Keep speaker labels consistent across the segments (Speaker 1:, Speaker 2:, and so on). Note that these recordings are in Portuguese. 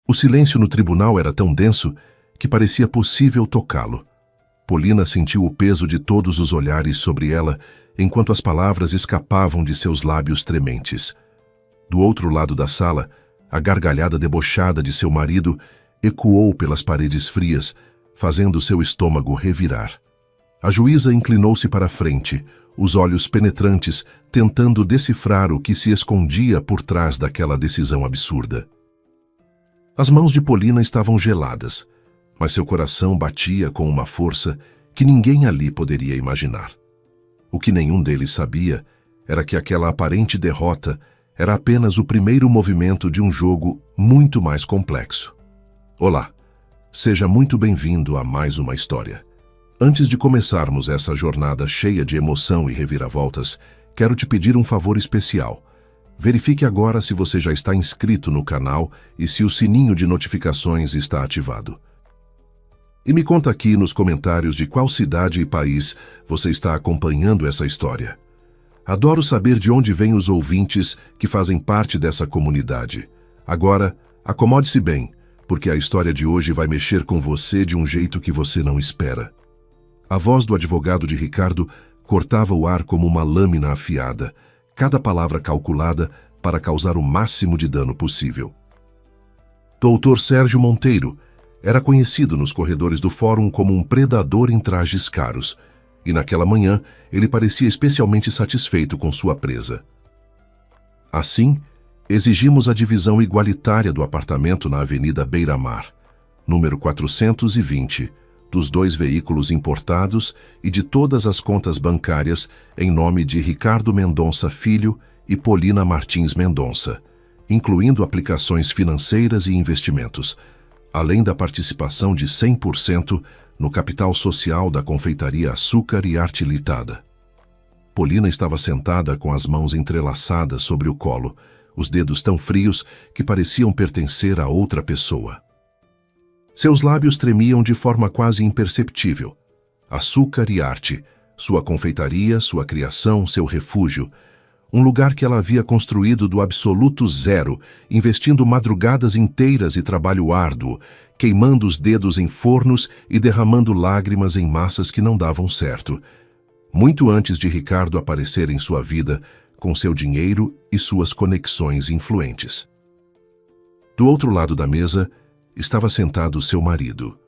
Speaker 1: O silêncio no tribunal era tão denso que parecia possível tocá-lo. Polina sentiu o peso de todos os olhares sobre ela enquanto as palavras escapavam de seus lábios trementes. Do outro lado da sala, a gargalhada debochada de seu marido ecoou pelas paredes frias, fazendo seu estômago revirar. A juíza inclinou-se para a frente, os olhos penetrantes tentando decifrar o que se escondia por trás daquela decisão absurda. As mãos de Polina estavam geladas, mas seu coração batia com uma força que ninguém ali poderia imaginar. O que nenhum deles sabia era que aquela aparente derrota era apenas o primeiro movimento de um jogo muito mais complexo. Olá, seja muito bem-vindo a mais uma história. Antes de começarmos essa jornada cheia de emoção e reviravoltas, quero te pedir um favor especial. Verifique agora se você já está inscrito no canal e se o sininho de notificações está ativado. E me conta aqui nos comentários de qual cidade e país você está acompanhando essa história. Adoro saber de onde vêm os ouvintes que fazem parte dessa comunidade. Agora, acomode-se bem, porque a história de hoje vai mexer com você de um jeito que você não espera. A voz do advogado de Ricardo cortava o ar como uma lâmina afiada, cada palavra calculada para causar o máximo de dano possível. Doutor Sérgio Monteiro era conhecido nos corredores do fórum como um predador em trajes caros, e naquela manhã ele parecia especialmente satisfeito com sua presa. Assim, exigimos a divisão igualitária do apartamento na Avenida Beira-Mar, número 420, dos 2 veículos importados e de todas as contas bancárias em nome de Ricardo Mendonça Filho e Polina Martins Mendonça, incluindo aplicações financeiras e investimentos, além da participação de 100% no capital social da confeitaria Açúcar e Arte Litada. Polina estava sentada com as mãos entrelaçadas sobre o colo, os dedos tão frios que pareciam pertencer a outra pessoa. Seus lábios tremiam de forma quase imperceptível. Açúcar e Arte, sua confeitaria, sua criação, seu refúgio, um lugar que ela havia construído do absoluto zero, investindo madrugadas inteiras e trabalho árduo, queimando os dedos em fornos e derramando lágrimas em massas que não davam certo, muito antes de Ricardo aparecer em sua vida com seu dinheiro e suas conexões influentes. Do outro lado da mesa estava sentado seu marido,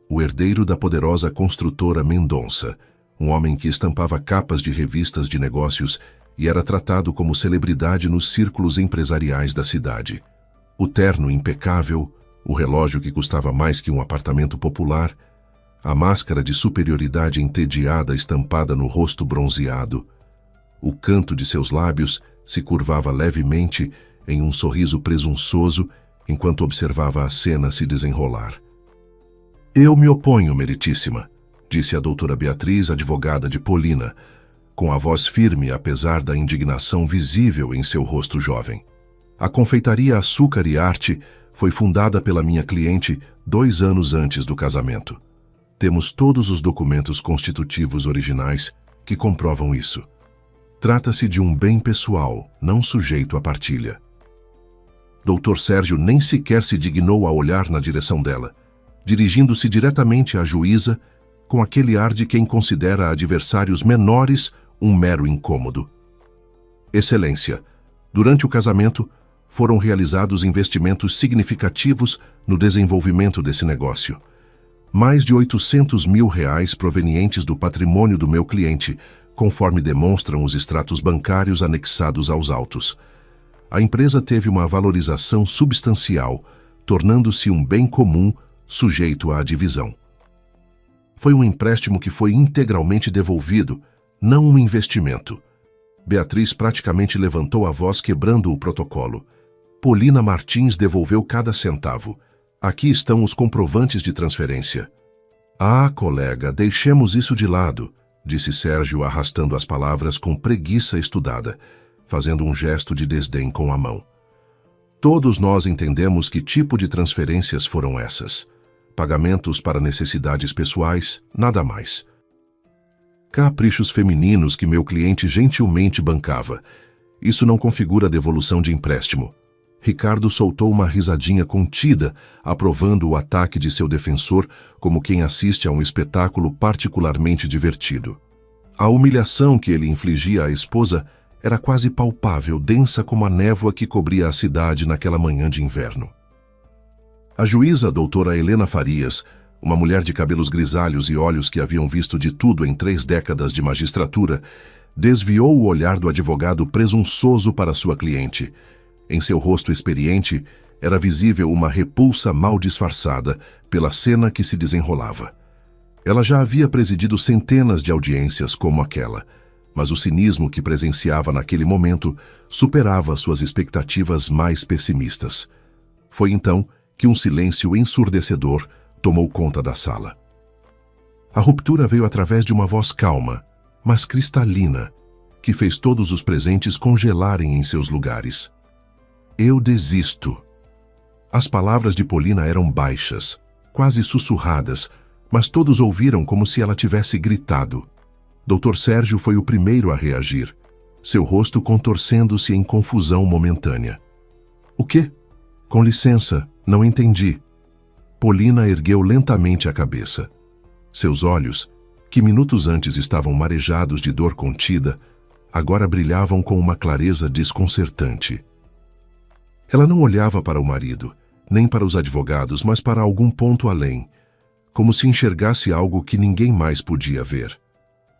Speaker 1: o herdeiro da poderosa construtora Mendonça, um homem que estampava capas de revistas de negócios e era tratado como celebridade nos círculos empresariais da cidade. O terno impecável, o relógio que custava mais que um apartamento popular, a máscara de superioridade entediada estampada no rosto bronzeado, o canto de seus lábios se curvava levemente em um sorriso presunçoso enquanto observava a cena se desenrolar. "Eu me oponho, meritíssima", disse a doutora Beatriz, advogada de Polina, com a voz firme apesar da indignação visível em seu rosto jovem. "A confeitaria Açúcar e Arte foi fundada pela minha cliente 2 anos antes do casamento. Temos todos os documentos constitutivos originais que comprovam isso. Trata-se de um bem pessoal, não sujeito à partilha." Doutor Sérgio nem sequer se dignou a olhar na direção dela, dirigindo-se diretamente à juíza com aquele ar de quem considera adversários menores um mero incômodo. "Excelência, durante o casamento foram realizados investimentos significativos no desenvolvimento desse negócio. Mais de R$800 mil provenientes do patrimônio do meu cliente, conforme demonstram os extratos bancários anexados aos autos. A empresa teve uma valorização substancial, tornando-se um bem comum sujeito à divisão. Foi um empréstimo que foi integralmente devolvido, não um investimento." Beatriz praticamente levantou a voz quebrando o protocolo. "Polina Martins devolveu cada centavo. Aqui estão os comprovantes de transferência." "Ah, colega, deixemos isso de lado", disse Sérgio arrastando as palavras com preguiça estudada, fazendo um gesto de desdém com a mão. "Todos nós entendemos que tipo de transferências foram essas. Pagamentos para necessidades pessoais, nada mais. Caprichos femininos que meu cliente gentilmente bancava. Isso não configura devolução de empréstimo. Ricardo soltou uma risadinha contida, aprovando o ataque de seu defensor como quem assiste a um espetáculo particularmente divertido. A humilhação que ele infligia à esposa era quase palpável, densa como a névoa que cobria a cidade naquela manhã de inverno. A juíza doutora Helena Farias, uma mulher de cabelos grisalhos e olhos que haviam visto de tudo em 3 décadas de magistratura, desviou o olhar do advogado presunçoso para sua cliente. Em seu rosto experiente, era visível uma repulsa mal disfarçada pela cena que se desenrolava. Ela já havia presidido centenas de audiências como aquela, mas o cinismo que presenciava naquele momento superava suas expectativas mais pessimistas. Foi então que um silêncio ensurdecedor tomou conta da sala. A ruptura veio através de uma voz calma, mas cristalina, que fez todos os presentes congelarem em seus lugares. Eu desisto. As palavras de Polina eram baixas, quase sussurradas, mas todos ouviram como se ela tivesse gritado. Dr. Sérgio foi o primeiro a reagir, seu rosto contorcendo-se em confusão momentânea. O quê? Com licença, não entendi. Polina ergueu lentamente a cabeça. Seus olhos, que minutos antes estavam marejados de dor contida, agora brilhavam com uma clareza desconcertante. Ela não olhava para o marido, nem para os advogados, mas para algum ponto além, como se enxergasse algo que ninguém mais podia ver.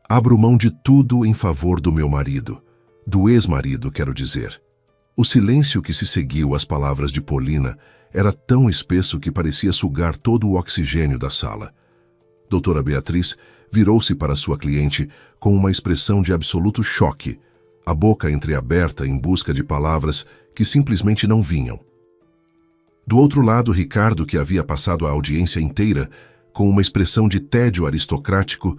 Speaker 1: Abro mão de tudo em favor do meu marido, do ex-marido, quero dizer. O silêncio que se seguiu às palavras de Polina era tão espesso que parecia sugar todo o oxigênio da sala. Doutora Beatriz virou-se para sua cliente com uma expressão de absoluto choque, a boca entreaberta em busca de palavras que simplesmente não vinham. Do outro lado, Ricardo, que havia passado a audiência inteira com uma expressão de tédio aristocrático,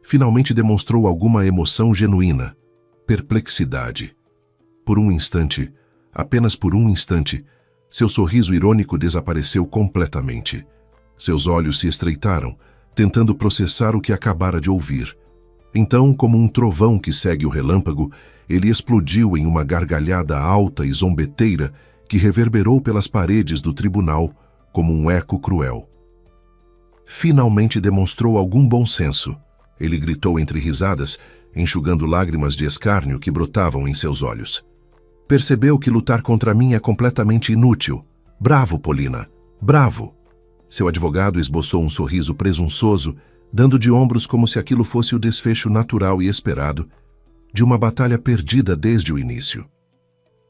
Speaker 1: finalmente demonstrou alguma emoção genuína, perplexidade. Por um instante, apenas por um instante, seu sorriso irônico desapareceu completamente. Seus olhos se estreitaram, tentando processar o que acabara de ouvir. Então, como um trovão que segue o relâmpago, ele explodiu em uma gargalhada alta e zombeteira que reverberou pelas paredes do tribunal como um eco cruel. Finalmente demonstrou algum bom senso. Ele gritou entre risadas, enxugando lágrimas de escárnio que brotavam em seus olhos. Percebeu que lutar contra mim é completamente inútil. Bravo, Polina, bravo! Seu advogado esboçou um sorriso presunçoso, dando de ombros como se aquilo fosse o desfecho natural e esperado de uma batalha perdida desde o início.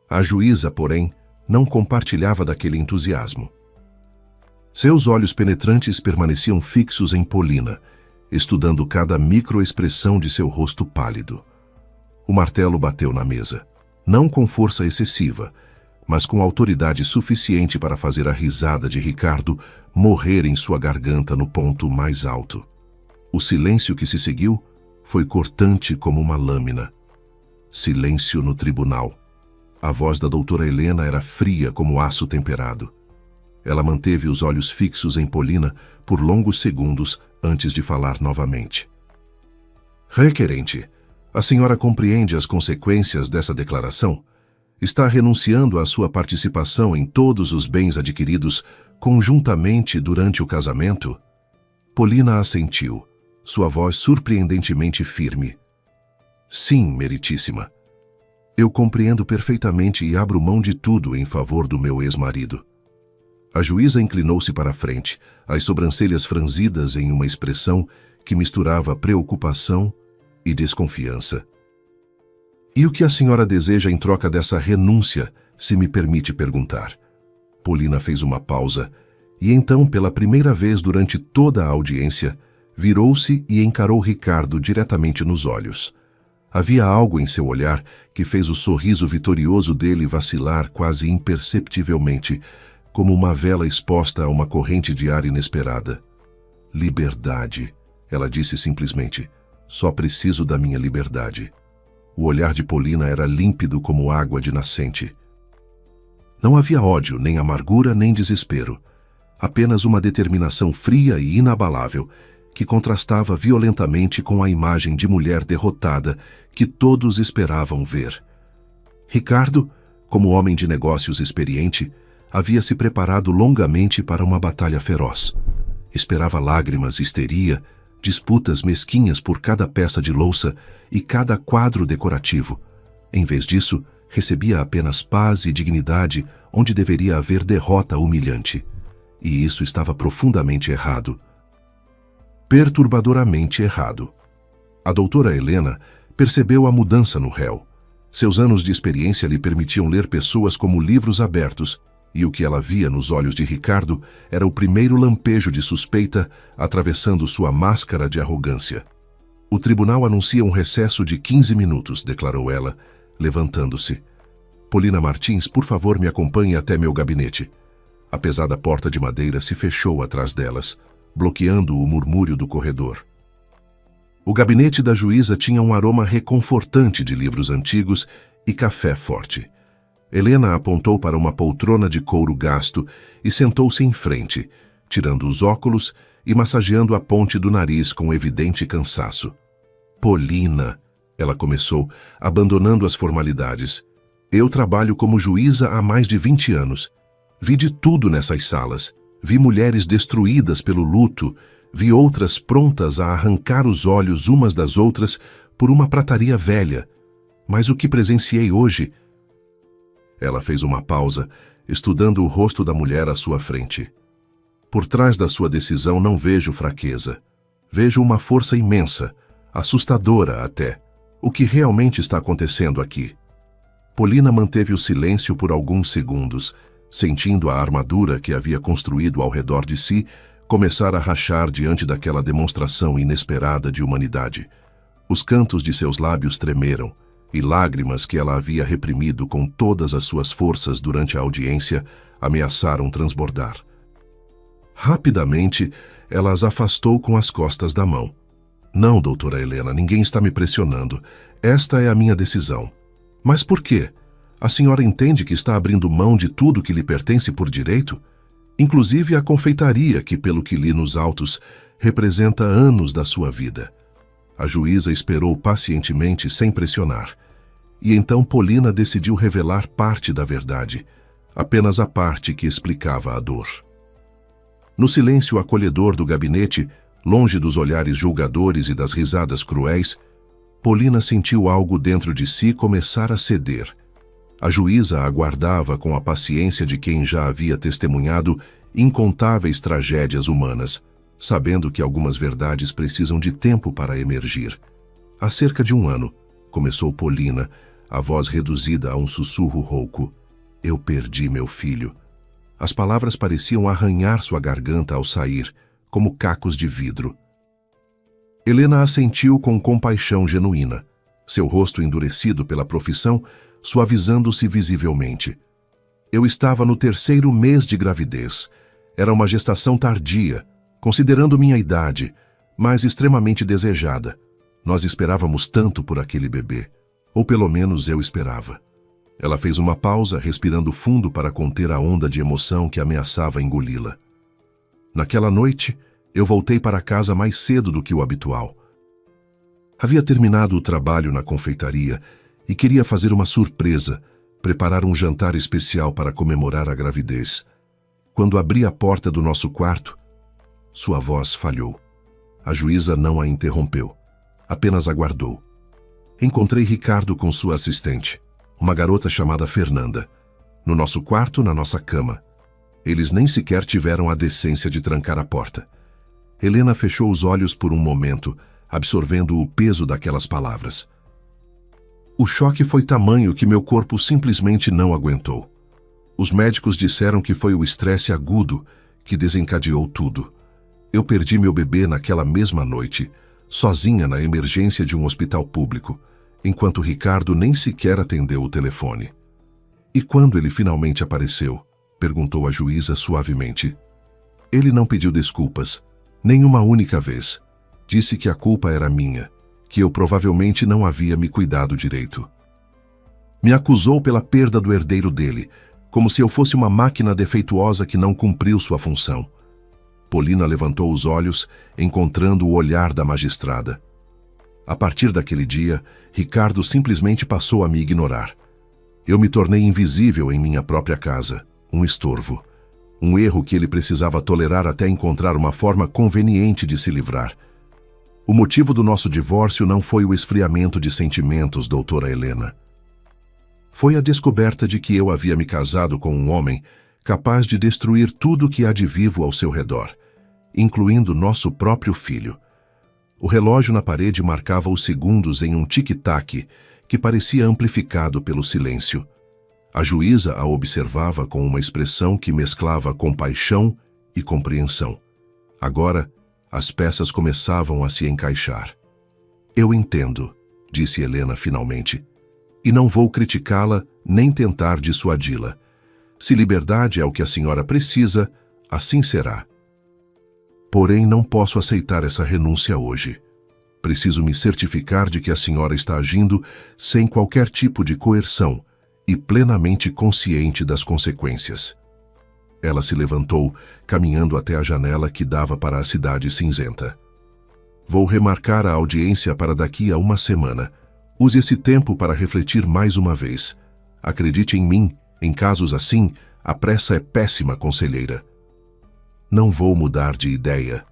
Speaker 1: A juíza, porém, não compartilhava daquele entusiasmo. Seus olhos penetrantes permaneciam fixos em Polina, estudando cada microexpressão de seu rosto pálido. O martelo bateu na mesa, não com força excessiva, mas com autoridade suficiente para fazer a risada de Ricardo morrer em sua garganta no ponto mais alto. O silêncio que se seguiu foi cortante como uma lâmina. Silêncio no tribunal. A voz da doutora Helena era fria como aço temperado. Ela manteve os olhos fixos em Polina por longos segundos antes de falar novamente. Requerente, a senhora compreende as consequências dessa declaração? Está renunciando à sua participação em todos os bens adquiridos conjuntamente durante o casamento? Polina assentiu, sua voz surpreendentemente firme. Sim, meritíssima. Eu compreendo perfeitamente e abro mão de tudo em favor do meu ex-marido. A juíza inclinou-se para a frente, as sobrancelhas franzidas em uma expressão que misturava preocupação e desconfiança. E o que a senhora deseja em troca dessa renúncia, se me permite perguntar? Polina fez uma pausa e então, pela primeira vez durante toda a audiência, virou-se e encarou Ricardo diretamente nos olhos. Havia algo em seu olhar que fez o sorriso vitorioso dele vacilar quase imperceptivelmente, como uma vela exposta a uma corrente de ar inesperada. Liberdade, ela disse simplesmente. Só preciso da minha liberdade. O olhar de Polina era límpido como água de nascente. Não havia ódio, nem amargura, nem desespero. Apenas uma determinação fria e inabalável, que contrastava violentamente com a imagem de mulher derrotada que todos esperavam ver. Ricardo, Como homem de negócios experiente, havia se preparado longamente para uma batalha feroz. Esperava lágrimas, histeria, disputas mesquinhas por cada peça de louça e cada quadro decorativo. Em vez disso, recebia apenas paz e dignidade onde deveria haver derrota humilhante. E isso estava profundamente errado. Perturbadoramente errado. A doutora Helena percebeu a mudança no réu. Seus anos de experiência lhe permitiam ler pessoas como livros abertos, e o que ela via nos olhos de Ricardo era o primeiro lampejo de suspeita atravessando sua máscara de arrogância. O tribunal anuncia um recesso de 15 minutos, declarou ela, levantando-se. Polina Martins, por favor, me acompanhe até meu gabinete. A pesada porta de madeira se fechou atrás delas, bloqueando o murmúrio do corredor. O gabinete da juíza tinha um aroma reconfortante de livros antigos e café forte. Helena apontou para uma poltrona de couro gasto e sentou-se em frente, tirando os óculos e massageando a ponte do nariz com evidente cansaço. Polina, ela começou, abandonando as formalidades. Eu trabalho como juíza há mais de 20 anos. Vi de tudo nessas salas. Vi mulheres destruídas pelo luto, vi outras prontas a arrancar os olhos umas das outras por uma prataria velha. Mas o que presenciei hoje... Ela fez uma pausa, estudando o rosto da mulher à sua frente. Por trás da sua decisão não vejo fraqueza. Vejo uma força imensa, assustadora até. O que realmente está acontecendo aqui? Polina manteve o silêncio por alguns segundos, sentindo a armadura que havia construído ao redor de si começar a rachar diante daquela demonstração inesperada de humanidade. Os cantos de seus lábios tremeram, e lágrimas que ela havia reprimido com todas as suas forças durante a audiência ameaçaram transbordar. Rapidamente, ela as afastou com as costas da mão. Não, doutora Helena, ninguém está me pressionando. Esta é a minha decisão. Mas por quê? A senhora entende que está abrindo mão de tudo que lhe pertence por direito? Inclusive a confeitaria que, pelo que li nos autos, representa anos da sua vida. A juíza esperou pacientemente, sem pressionar. E então Polina decidiu revelar parte da verdade, apenas a parte que explicava a dor. No silêncio acolhedor do gabinete, longe dos olhares julgadores e das risadas cruéis, Polina sentiu algo dentro de si começar a ceder. A juíza aguardava com a paciência de quem já havia testemunhado incontáveis tragédias humanas, sabendo que algumas verdades precisam de tempo para emergir. Há cerca de 1 ano, começou Polina, a voz reduzida a um sussurro rouco. Eu perdi meu filho. As palavras pareciam arranhar sua garganta ao sair, como cacos de vidro. Helena assentiu com compaixão genuína, seu rosto endurecido pela profissão, suavizando-se visivelmente. Eu estava no 3º mês de gravidez. Era uma gestação tardia, considerando minha idade, mas extremamente desejada. Nós esperávamos tanto por aquele bebê. Ou pelo menos eu esperava. Ela fez uma pausa, respirando fundo para conter a onda de emoção que ameaçava engoli-la. Naquela noite, eu voltei para casa mais cedo do que o habitual. Havia terminado o trabalho na confeitaria e queria fazer uma surpresa, preparar um jantar especial para comemorar a gravidez. Quando abri a porta do nosso quarto, sua voz falhou. A juíza não a interrompeu, apenas aguardou. Encontrei Ricardo com sua assistente, uma garota chamada Fernanda, no nosso quarto, na nossa cama. Eles nem sequer tiveram a decência de trancar a porta. Helena fechou os olhos por um momento, absorvendo o peso daquelas palavras. O choque foi tamanho que meu corpo simplesmente não aguentou. Os médicos disseram que foi o estresse agudo que desencadeou tudo. Eu perdi meu bebê naquela mesma noite, sozinha na emergência de um hospital público, enquanto Ricardo nem sequer atendeu o telefone. E quando ele finalmente apareceu? Perguntou a juíza suavemente. Ele não pediu desculpas, nem uma única vez. Disse que a culpa era minha, que eu provavelmente não havia me cuidado direito. Me acusou pela perda do herdeiro dele, como se eu fosse uma máquina defeituosa que não cumpriu sua função. Polina levantou os olhos, encontrando o olhar da magistrada. A partir daquele dia, Ricardo simplesmente passou a me ignorar. Eu me tornei invisível em minha própria casa, um estorvo. Um erro que ele precisava tolerar até encontrar uma forma conveniente de se livrar. O motivo do nosso divórcio não foi o esfriamento de sentimentos, doutora Helena. Foi a descoberta de que eu havia me casado com um homem capaz de destruir tudo que há de vivo ao seu redor, incluindo nosso próprio filho. O relógio na parede marcava os segundos em um tic-tac que parecia amplificado pelo silêncio. A juíza a observava com uma expressão que mesclava compaixão e compreensão. Agora, as peças começavam a se encaixar. Eu entendo, disse Helena finalmente, e não vou criticá-la nem tentar dissuadi-la. Se liberdade é o que a senhora precisa, assim será. Porém, não posso aceitar essa renúncia hoje. Preciso me certificar de que a senhora está agindo sem qualquer tipo de coerção e plenamente consciente das consequências. Ela se levantou, caminhando até a janela que dava para a cidade cinzenta. Vou remarcar a audiência para daqui a uma semana. Use esse tempo para refletir mais uma vez. Acredite em mim, em casos assim, a pressa é péssima, conselheira. Não vou mudar de ideia,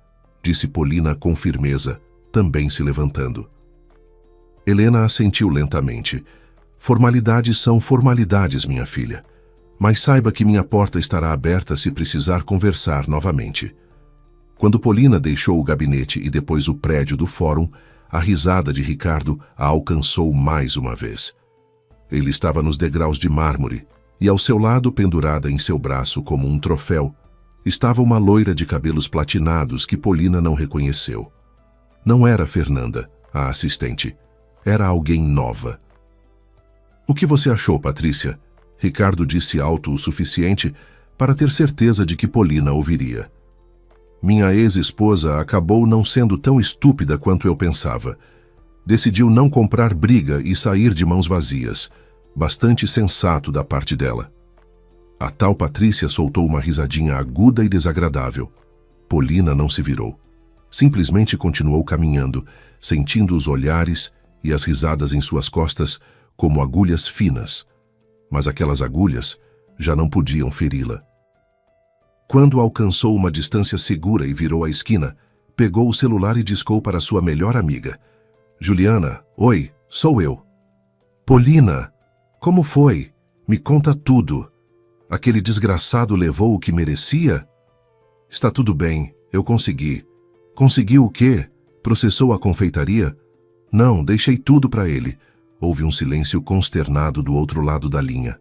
Speaker 1: disse Polina com firmeza, também se levantando. Helena assentiu lentamente. Formalidades são formalidades, minha filha. Mas saiba que minha porta estará aberta se precisar conversar novamente. Quando Polina deixou o gabinete e depois o prédio do fórum, a risada de Ricardo a alcançou mais uma vez. Ele estava nos degraus de mármore, e ao seu lado, pendurada em seu braço como um troféu, estava uma loira de cabelos platinados que Polina não reconheceu. Não era Fernanda, a assistente. Era alguém nova. O que você achou, Patrícia? Ricardo disse alto o suficiente para ter certeza de que Polina ouviria. Minha ex-esposa acabou não sendo tão estúpida quanto eu pensava. Decidiu não comprar briga e sair de mãos vazias. Bastante sensato da parte dela. A tal Patrícia soltou uma risadinha aguda e desagradável. Polina não se virou. Simplesmente continuou caminhando, sentindo os olhares e as risadas em suas costas como agulhas finas. Mas aquelas agulhas já não podiam feri-la. Quando alcançou uma distância segura e virou a esquina, pegou o celular e discou para sua melhor amiga. Juliana, oi, sou eu. Polina, como foi? Me conta tudo. Aquele desgraçado levou o que merecia? Está tudo bem, eu consegui. Conseguiu o quê? Processou a confeitaria? Não, deixei tudo para ele. Houve um silêncio consternado do outro lado da linha.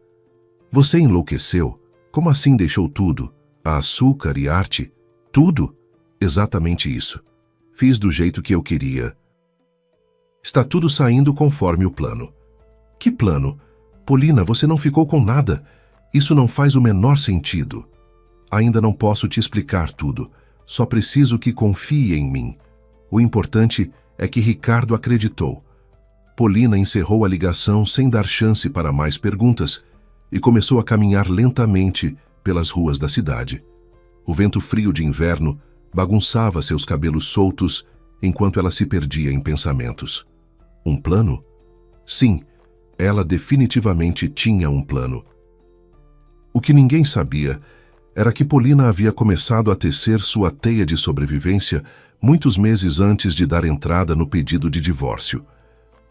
Speaker 1: Você enlouqueceu? Como assim deixou tudo? A açúcar e arte? Tudo? Exatamente isso. Fiz do jeito que eu queria. Está tudo saindo conforme o plano. Que plano? Polina, você não ficou com nada. Isso não faz o menor sentido. Ainda não posso te explicar tudo. Só preciso que confie em mim. O importante é que Ricardo acreditou. Polina encerrou a ligação sem dar chance para mais perguntas e começou a caminhar lentamente pelas ruas da cidade. O vento frio de inverno bagunçava seus cabelos soltos enquanto ela se perdia em pensamentos. Um plano? Sim, ela definitivamente tinha um plano. O que ninguém sabia era que Polina havia começado a tecer sua teia de sobrevivência muitos meses antes de dar entrada no pedido de divórcio.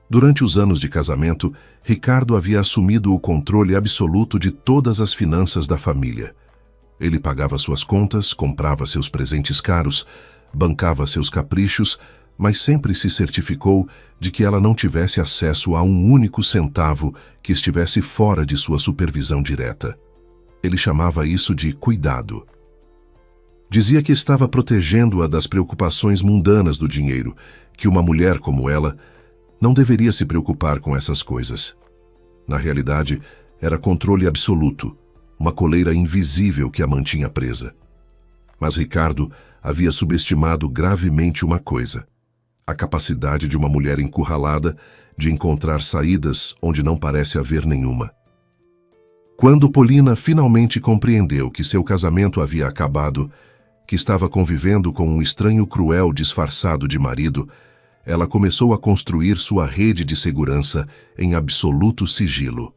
Speaker 1: Durante os anos de casamento, Ricardo havia assumido o controle absoluto de todas as finanças da família. Ele pagava suas contas, comprava seus presentes caros, bancava seus caprichos, mas sempre se certificou de que ela não tivesse acesso a um único centavo que estivesse fora de sua supervisão direta. Ele chamava isso de cuidado. Dizia que estava protegendo-a das preocupações mundanas do dinheiro, que uma mulher como ela não deveria se preocupar com essas coisas. Na realidade, era controle absoluto, uma coleira invisível que a mantinha presa. Mas Ricardo havia subestimado gravemente uma coisa: a capacidade de uma mulher encurralada de encontrar saídas onde não parece haver nenhuma. Quando Polina finalmente compreendeu que seu casamento havia acabado, que estava convivendo com um estranho cruel disfarçado de marido, ela começou a construir sua rede de segurança em absoluto sigilo.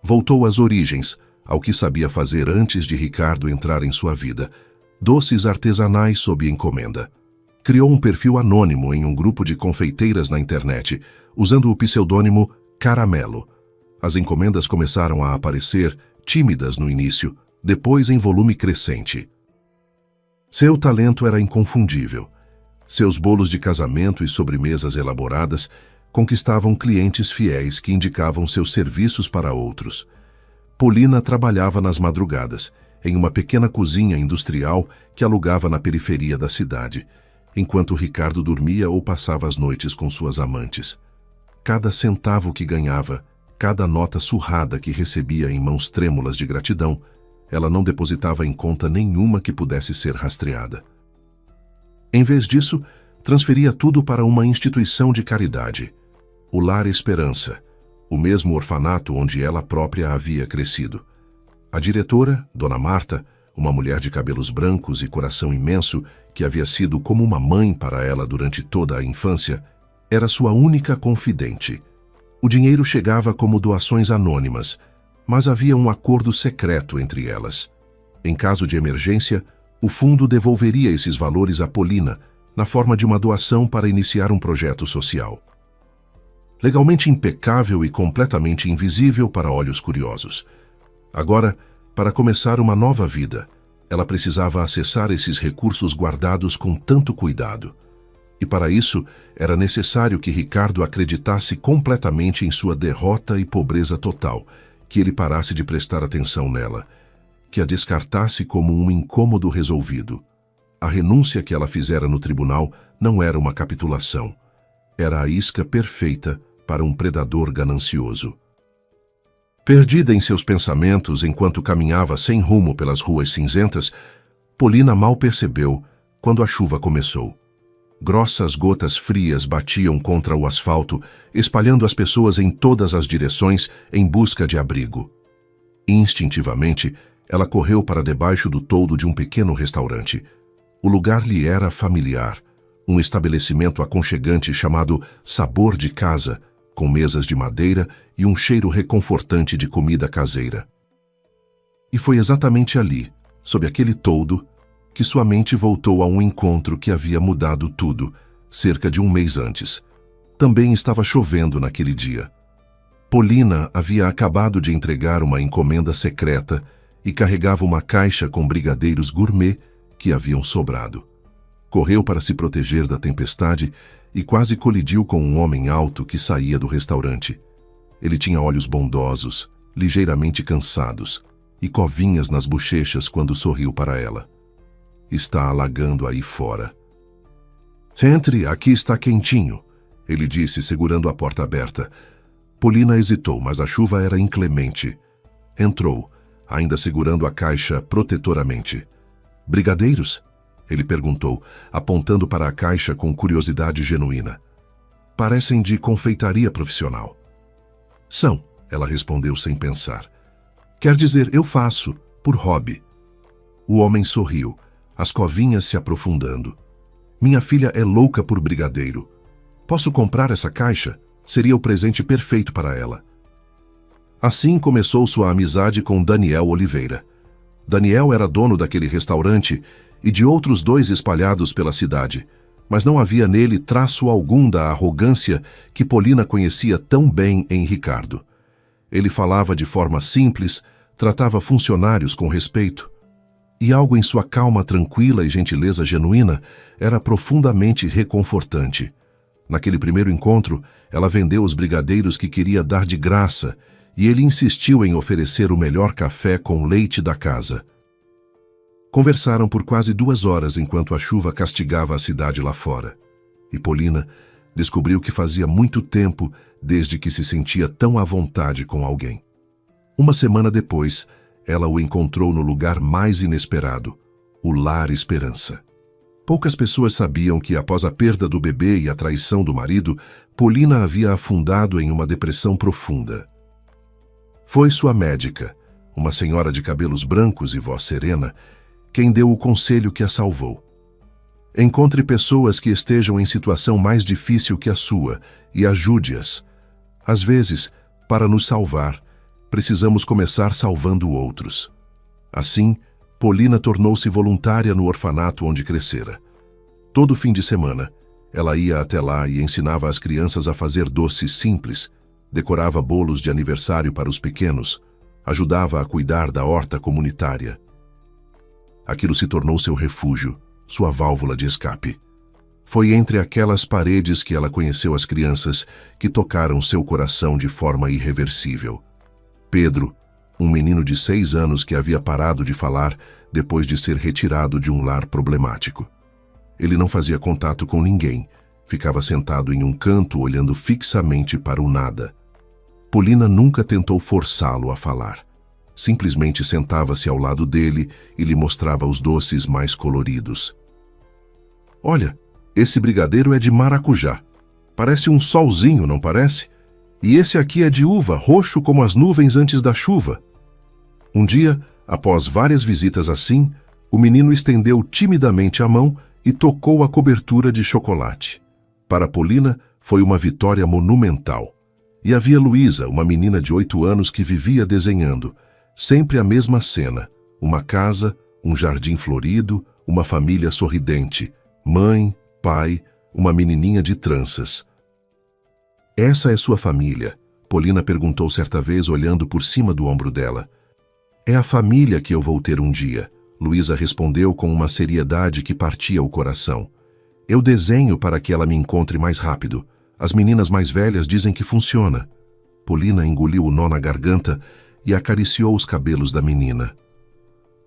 Speaker 1: Voltou às origens, ao que sabia fazer antes de Ricardo entrar em sua vida: doces artesanais sob encomenda. Criou um perfil anônimo em um grupo de confeiteiras na internet, usando o pseudônimo Caramelo. As encomendas começaram a aparecer, tímidas no início, depois em volume crescente. Seu talento era inconfundível. Seus bolos de casamento e sobremesas elaboradas conquistavam clientes fiéis que indicavam seus serviços para outros. Polina trabalhava nas madrugadas, em uma pequena cozinha industrial que alugava na periferia da cidade, enquanto Ricardo dormia ou passava as noites com suas amantes. Cada centavo que ganhava, cada nota surrada que recebia em mãos trêmulas de gratidão, ela não depositava em conta nenhuma que pudesse ser rastreada. Em vez disso, transferia tudo para uma instituição de caridade, o Lar Esperança, o mesmo orfanato onde ela própria havia crescido. A diretora, Dona Marta, uma mulher de cabelos brancos e coração imenso, que havia sido como uma mãe para ela durante toda a infância, era sua única confidente. O dinheiro chegava como doações anônimas, mas havia um acordo secreto entre elas. Em caso de emergência, o fundo devolveria esses valores a Polina, na forma de uma doação para iniciar um projeto social. Legalmente impecável e completamente invisível para olhos curiosos. Agora, para começar uma nova vida, ela precisava acessar esses recursos guardados com tanto cuidado. E para isso, era necessário que Ricardo acreditasse completamente em sua derrota e pobreza total, que ele parasse de prestar atenção nela, que a descartasse como um incômodo resolvido. A renúncia que ela fizera no tribunal não era uma capitulação. Era a isca perfeita para um predador ganancioso. Perdida em seus pensamentos enquanto caminhava sem rumo pelas ruas cinzentas, Polina mal percebeu quando a chuva começou. Grossas gotas frias batiam contra o asfalto, espalhando as pessoas em todas as direções em busca de abrigo. Instintivamente, ela correu para debaixo do toldo de um pequeno restaurante. O lugar lhe era familiar, um estabelecimento aconchegante chamado Sabor de Casa, com mesas de madeira e um cheiro reconfortante de comida caseira. E foi exatamente ali, sob aquele toldo, que sua mente voltou a um encontro que havia mudado tudo, cerca de um mês antes. Também estava chovendo naquele dia. Polina havia acabado de entregar uma encomenda secreta e carregava uma caixa com brigadeiros gourmet que haviam sobrado. Correu para se proteger da tempestade e quase colidiu com um homem alto que saía do restaurante. Ele tinha olhos bondosos, ligeiramente cansados, e covinhas nas bochechas quando sorriu para ela. Está alagando aí fora. Entre, aqui está quentinho, ele disse, segurando a porta aberta. Polina hesitou, mas a chuva era inclemente. Entrou, ainda segurando a caixa protetoramente. Brigadeiros? Ele perguntou, apontando para a caixa com curiosidade genuína. Parecem de confeitaria profissional. São, ela respondeu sem pensar. Quer dizer, eu faço, por hobby. O homem sorriu, as covinhas se aprofundando. Minha filha é louca por brigadeiro. Posso comprar essa caixa? Seria o presente perfeito para ela. Assim começou sua amizade com Daniel Oliveira. Daniel era dono daquele restaurante e de outros 2 espalhados pela cidade, mas não havia nele traço algum da arrogância que Polina conhecia tão bem em Ricardo. Ele falava de forma simples, tratava funcionários com respeito, e algo em sua calma tranquila e gentileza genuína era profundamente reconfortante. Naquele primeiro encontro, ela vendeu os brigadeiros que queria dar de graça, e ele insistiu em oferecer o melhor café com leite da casa. Conversaram por quase 2 horas enquanto a chuva castigava a cidade lá fora. E Polina descobriu que fazia muito tempo desde que se sentia tão à vontade com alguém. Uma semana depois, ela o encontrou no lugar mais inesperado, o Lar Esperança. Poucas pessoas sabiam que, após a perda do bebê e a traição do marido, Polina havia afundado em uma depressão profunda. Foi sua médica, uma senhora de cabelos brancos e voz serena, quem deu o conselho que a salvou. Encontre pessoas que estejam em situação mais difícil que a sua e ajude-as. Às vezes, para nos salvar, Precisamos começar salvando outros. Assim, Polina tornou-se voluntária no orfanato onde crescera. Todo fim de semana, ela ia até lá e ensinava as crianças a fazer doces simples, decorava bolos de aniversário para os pequenos, ajudava a cuidar da horta comunitária. Aquilo se tornou seu refúgio, sua válvula de escape. Foi entre aquelas paredes que ela conheceu as crianças que tocaram seu coração de forma irreversível. Pedro, um menino de 6 anos que havia parado de falar depois de ser retirado de um lar problemático. Ele não fazia contato com ninguém, ficava sentado em um canto olhando fixamente para o nada. Polina nunca tentou forçá-lo a falar. Simplesmente sentava-se ao lado dele e lhe mostrava os doces mais coloridos. Olha, esse brigadeiro é de maracujá. Parece um solzinho, não parece? E esse aqui é de uva, roxo como as nuvens antes da chuva. Um dia, após várias visitas assim, o menino estendeu timidamente a mão e tocou a cobertura de chocolate. Para Polina, foi uma vitória monumental. E havia Luísa, uma menina de 8 anos que vivia desenhando. Sempre a mesma cena, uma casa, um jardim florido, uma família sorridente, mãe, pai, uma menininha de tranças. Essa é sua família? Polina perguntou certa vez olhando por cima do ombro dela. É a família que eu vou ter um dia, Luísa respondeu com uma seriedade que partia o coração. Eu desenho para que ela me encontre mais rápido. As meninas mais velhas dizem que funciona. Polina engoliu o nó na garganta e acariciou os cabelos da menina.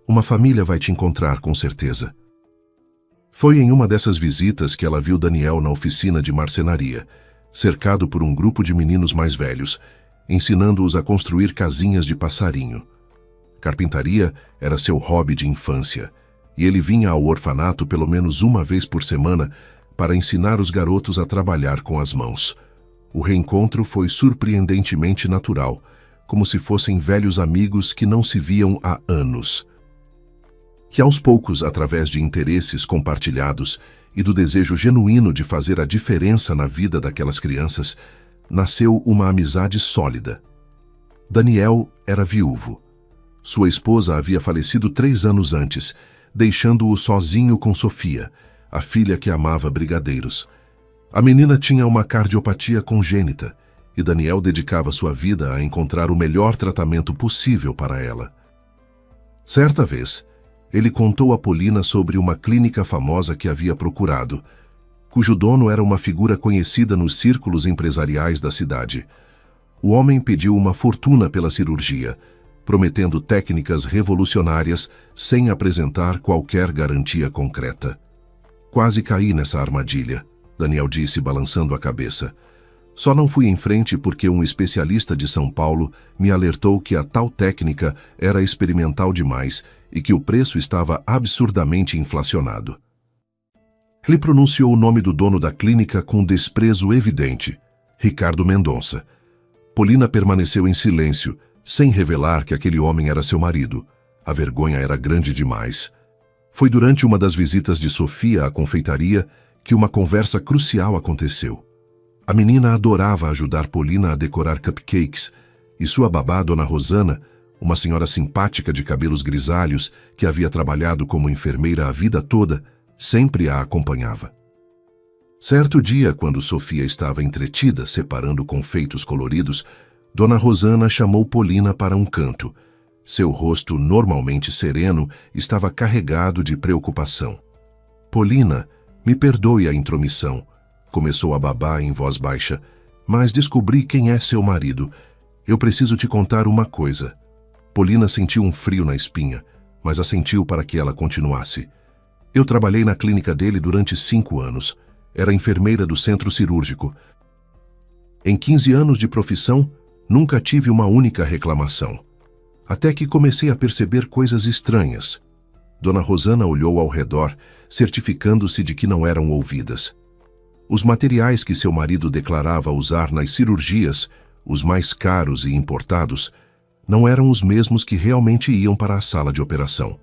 Speaker 1: Uma família vai te encontrar, com certeza. Foi em uma dessas visitas que ela viu Daniel na oficina de marcenaria, cercado por um grupo de meninos mais velhos, ensinando-os a construir casinhas de passarinho. Carpintaria era seu hobby de infância, e ele vinha ao orfanato pelo menos uma vez por semana para ensinar os garotos a trabalhar com as mãos. O reencontro foi surpreendentemente natural, como se fossem velhos amigos que não se viam há anos. E aos poucos, através de interesses compartilhados e do desejo genuíno de fazer a diferença na vida daquelas crianças, nasceu uma amizade sólida. Daniel era viúvo. Sua esposa havia falecido 3 anos antes, deixando-o sozinho com Sofia, a filha que amava brigadeiros. A menina tinha uma cardiopatia congênita e Daniel dedicava sua vida a encontrar o melhor tratamento possível para ela. Certa vez, ele contou a Polina sobre uma clínica famosa que havia procurado, cujo dono era uma figura conhecida nos círculos empresariais da cidade. O homem pediu uma fortuna pela cirurgia, prometendo técnicas revolucionárias sem apresentar qualquer garantia concreta. Quase caí nessa armadilha, Daniel disse balançando a cabeça. Só não fui em frente porque um especialista de São Paulo me alertou que a tal técnica era experimental demais e que o preço estava absurdamente inflacionado. Ele pronunciou o nome do dono da clínica com desprezo evidente, Ricardo Mendonça. Polina permaneceu em silêncio, sem revelar que aquele homem era seu marido. A vergonha era grande demais. Foi durante uma das visitas de Sofia à confeitaria que uma conversa crucial aconteceu. A menina adorava ajudar Polina a decorar cupcakes, e sua babá, Dona Rosana, uma senhora simpática de cabelos grisalhos que havia trabalhado como enfermeira a vida toda, sempre a acompanhava. Certo dia, quando Sofia estava entretida separando confeitos coloridos, Dona Rosana chamou Polina para um canto. Seu rosto, normalmente sereno, estava carregado de preocupação. Polina, me perdoe a intromissão, começou a babá em voz baixa, mas descobri quem é seu marido. Eu preciso te contar uma coisa. Polina sentiu um frio na espinha, mas assentiu para que ela continuasse. Eu trabalhei na clínica dele durante 5 anos. Era enfermeira do centro cirúrgico. Em 15 anos de profissão, nunca tive uma única reclamação. Até que comecei a perceber coisas estranhas. Dona Rosana olhou ao redor, certificando-se de que não eram ouvidas. Os materiais que seu marido declarava usar nas cirurgias, os mais caros e importados, não eram os mesmos que realmente iam para a sala de operação.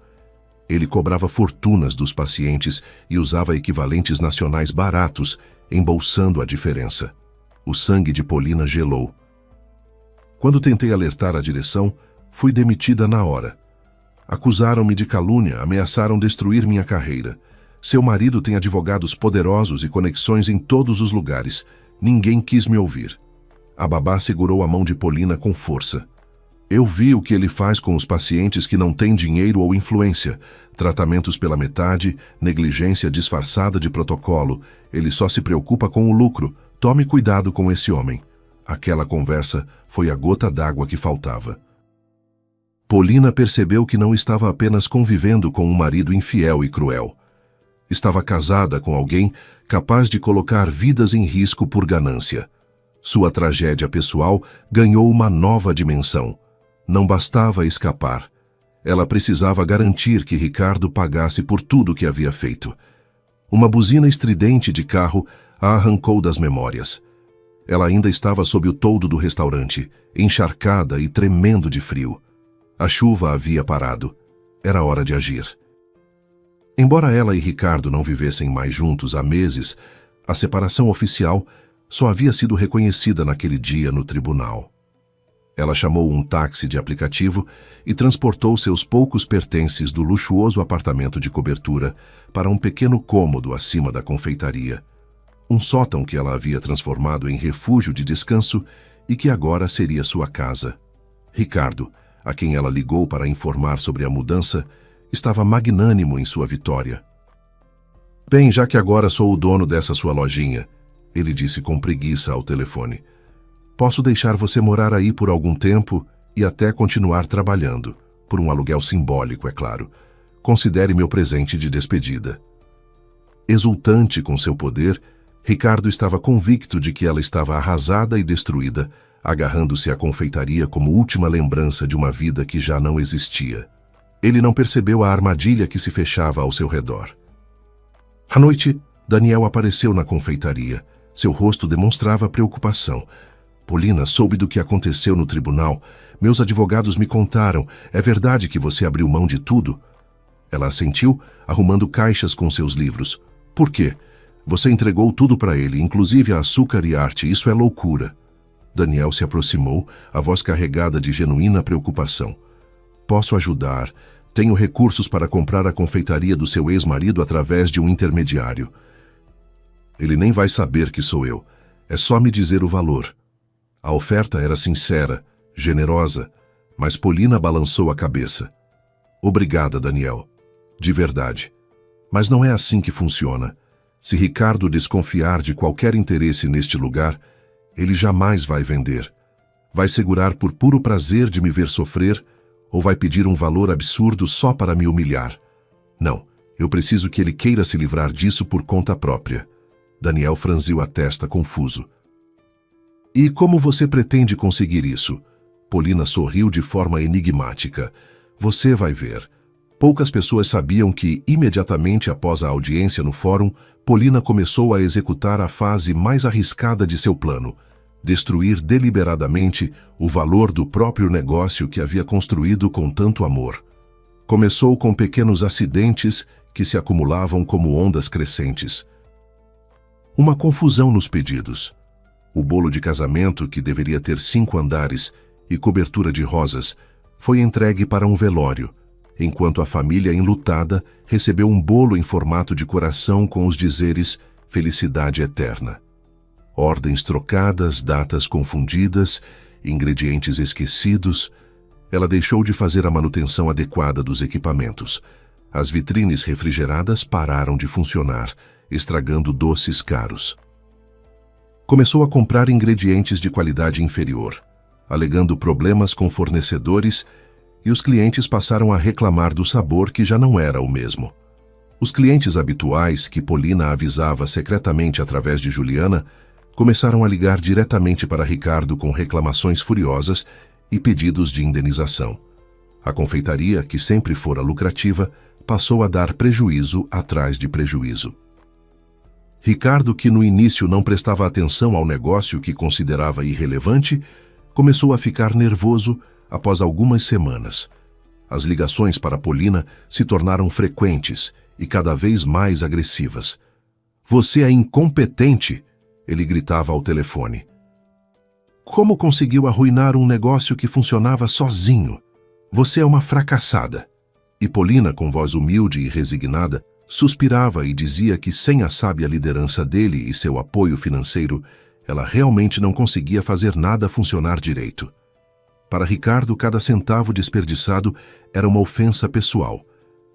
Speaker 1: Ele cobrava fortunas dos pacientes e usava equivalentes nacionais baratos, embolsando a diferença. O sangue de Polina gelou. Quando tentei alertar a direção, fui demitida na hora. Acusaram-me de calúnia, ameaçaram destruir minha carreira. Seu marido tem advogados poderosos e conexões em todos os lugares. Ninguém quis me ouvir. A babá segurou a mão de Polina com força. Eu vi o que ele faz com os pacientes que não têm dinheiro ou influência. Tratamentos pela metade, negligência disfarçada de protocolo. Ele só se preocupa com o lucro. Tome cuidado com esse homem. Aquela conversa foi a gota d'água que faltava. Polina percebeu que não estava apenas convivendo com um marido infiel e cruel. Estava casada com alguém capaz de colocar vidas em risco por ganância. Sua tragédia pessoal ganhou uma nova dimensão. Não bastava escapar. Ela precisava garantir que Ricardo pagasse por tudo que havia feito. Uma buzina estridente de carro a arrancou das memórias. Ela ainda estava sob o toldo do restaurante, encharcada e tremendo de frio. A chuva havia parado. Era hora de agir. Embora ela e Ricardo não vivessem mais juntos há meses, a separação oficial só havia sido reconhecida naquele dia no tribunal. Ela chamou um táxi de aplicativo e transportou seus poucos pertences do luxuoso apartamento de cobertura para um pequeno cômodo acima da confeitaria. Um sótão que ela havia transformado em refúgio de descanso e que agora seria sua casa. Ricardo, a quem ela ligou para informar sobre a mudança, estava magnânimo em sua vitória. Bem, já que agora sou o dono dessa sua lojinha, ele disse com preguiça ao telefone. Posso deixar você morar aí por algum tempo e até continuar trabalhando, por um aluguel simbólico, é claro. Considere meu presente de despedida. Exultante com seu poder, Ricardo estava convicto de que ela estava arrasada e destruída, agarrando-se à confeitaria como última lembrança de uma vida que já não existia. Ele não percebeu a armadilha que se fechava ao seu redor. À noite, Daniel apareceu na confeitaria. Seu rosto demonstrava preocupação. Polina, soube do que aconteceu no tribunal. Meus advogados me contaram. É verdade que você abriu mão de tudo? Ela assentiu, arrumando caixas com seus livros. Por quê? Você entregou tudo para ele, inclusive a açúcar e arte. Isso é loucura. Daniel se aproximou, a voz carregada de genuína preocupação. Posso ajudar. Tenho recursos para comprar a confeitaria do seu ex-marido através de um intermediário. Ele nem vai saber que sou eu. É só me dizer o valor. A oferta era sincera, generosa, mas Polina balançou a cabeça. Obrigada, Daniel. De verdade. Mas não é assim que funciona. Se Ricardo desconfiar de qualquer interesse neste lugar, ele jamais vai vender. Vai segurar por puro prazer de me ver sofrer ou vai pedir um valor absurdo só para me humilhar. Não, eu preciso que ele queira se livrar disso por conta própria. Daniel franziu a testa confuso. E como você pretende conseguir isso? Polina sorriu de forma enigmática. Você vai ver. Poucas pessoas sabiam que, imediatamente após a audiência no fórum, Polina começou a executar a fase mais arriscada de seu plano: destruir deliberadamente o valor do próprio negócio que havia construído com tanto amor. Começou com pequenos acidentes que se acumulavam como ondas crescentes. Uma confusão nos pedidos. O bolo de casamento, que deveria ter 5 andares e cobertura de rosas, foi entregue para um velório, enquanto a família enlutada recebeu um bolo em formato de coração com os dizeres "Felicidade Eterna". Ordens trocadas, datas confundidas, ingredientes esquecidos. Ela deixou de fazer a manutenção adequada dos equipamentos. As vitrines refrigeradas pararam de funcionar, estragando doces caros. Começou a comprar ingredientes de qualidade inferior, alegando problemas com fornecedores, e os clientes passaram a reclamar do sabor que já não era o mesmo. Os clientes habituais, que Polina avisava secretamente através de Juliana, começaram a ligar diretamente para Ricardo com reclamações furiosas e pedidos de indenização. A confeitaria, que sempre fora lucrativa, passou a dar prejuízo atrás de prejuízo. Ricardo, que no início não prestava atenção ao negócio que considerava irrelevante, começou a ficar nervoso após algumas semanas. As ligações para Polina se tornaram frequentes e cada vez mais agressivas. "Você é incompetente!" ele gritava ao telefone. Como conseguiu arruinar um negócio que funcionava sozinho? Você é uma fracassada. E Polina, com voz humilde e resignada, suspirava e dizia que sem a sábia liderança dele e seu apoio financeiro, ela realmente não conseguia fazer nada funcionar direito. Para Ricardo, cada centavo desperdiçado era uma ofensa pessoal.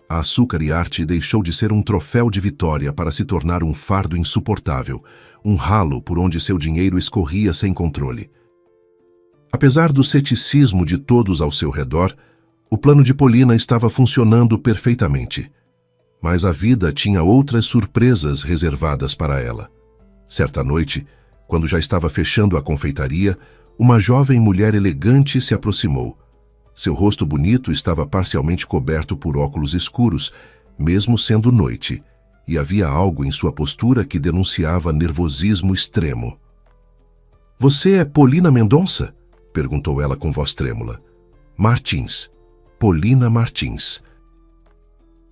Speaker 1: A Açúcar e Arte deixou de ser um troféu de vitória para se tornar um fardo insuportável, um ralo por onde seu dinheiro escorria sem controle. Apesar do ceticismo de todos ao seu redor, o plano de Polina estava funcionando perfeitamente. Mas a vida tinha outras surpresas reservadas para ela. Certa noite, quando já estava fechando a confeitaria, uma jovem mulher elegante se aproximou. Seu rosto bonito estava parcialmente coberto por óculos escuros, mesmo sendo noite, e havia algo em sua postura que denunciava nervosismo extremo. "Você é Polina Mendonça?" perguntou ela com voz trêmula. "Martins. Polina Martins."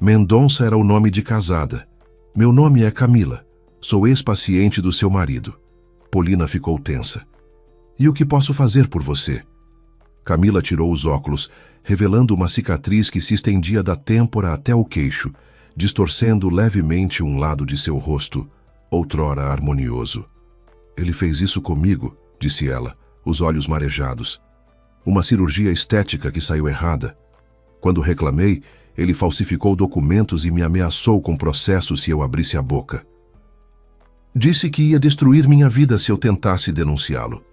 Speaker 1: Mendonça era o nome de casada. "Meu nome é Camila. Sou ex-paciente do seu marido." Polina ficou tensa. "E o que posso fazer por você?" Camila tirou os óculos, revelando uma cicatriz que se estendia da têmpora até o queixo, distorcendo levemente um lado de seu rosto, outrora harmonioso. "Ele fez isso comigo", disse ela, os olhos marejados. "Uma cirurgia estética que saiu errada. Quando reclamei, ele falsificou documentos e me ameaçou com processo se eu abrisse a boca. Disse que ia destruir minha vida se eu tentasse denunciá-lo."